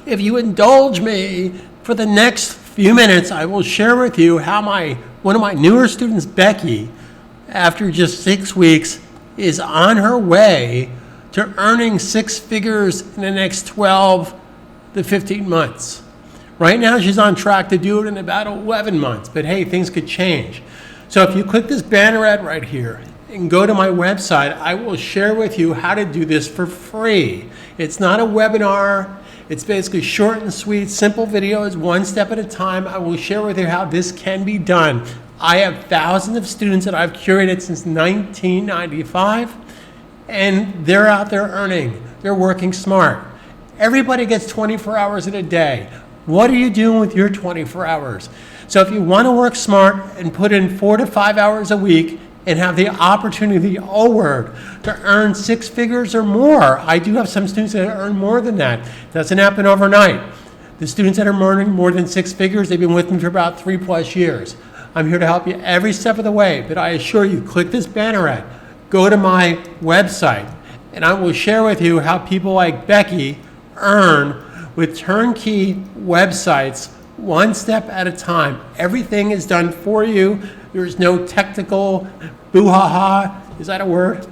if you indulge me for the next few minutes, I will share with you how one of my newer students, Becky, after just 6 weeks, is on her way to earning 6 figures in the next 12 to 15 months. Right now, she's on track to do it in about 11 months, but hey, things could change. So if you click this banner ad right here and go to my website, I will share with you how to do this for free. It's not a webinar. It's basically short and sweet, simple videos, one step at a time. I will share with you how this can be done. I have thousands of students that I've curated since 1995, and they're out there earning. They're working smart. Everybody gets 24 hours in a day. What are you doing with your 24 hours? So if you want to work smart and put in 4 to 5 hours a week and have the opportunity, to earn 6 figures or more. I do have some students that earn more than that. It doesn't happen overnight. The students that are earning more than 6 figures, they've been with me for about 3+ years. I'm here to help you every step of the way, but I assure you, click this banner ad, go to my website, and I will share with you how people like Becky earn with turnkey websites, one step at a time. Everything is done for you. There's no technical boo-ha-ha. Is that a word?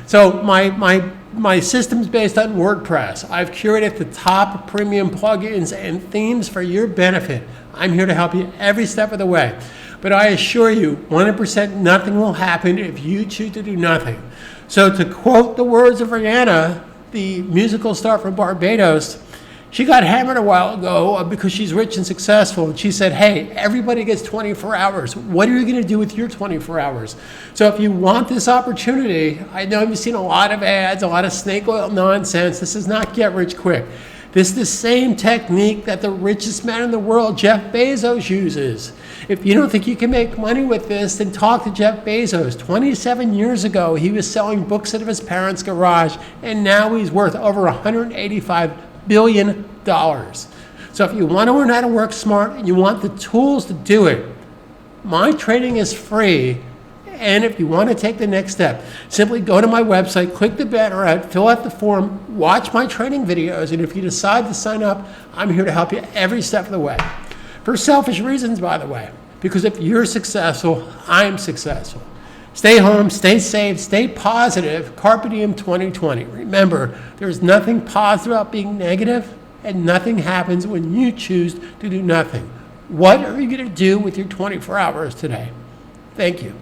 So my system's based on WordPress. I've curated the top premium plugins and themes for your benefit. I'm here to help you every step of the way. But I assure you, 100% nothing will happen if you choose to do nothing. So to quote the words of Rihanna, the musical star from Barbados, she got hammered a while ago because she's rich and successful. And she said, hey, everybody gets 24 hours. What are you going to do with your 24 hours? So if you want this opportunity, I know you've seen a lot of ads, a lot of snake oil nonsense. This is not get rich quick. This is the same technique that the richest man in the world, Jeff Bezos, uses. If you don't think you can make money with this, then talk to Jeff Bezos. 27 years ago, he was selling books out of his parents' garage, and now he's worth over $185 billion. So if you want to learn how to work smart and you want the tools to do it, my training is free. And if you want to take the next step, simply go to my website, click the banner ad, fill out the form, watch my training videos, and if you decide to sign up, I'm here to help you every step of the way. For selfish reasons, by the way, because if you're successful, I'm successful. Stay home, stay safe, stay positive. Carpe Diem 2020. Remember, there's nothing positive about being negative, and nothing happens when you choose to do nothing. What are you going to do with your 24 hours today? Thank you.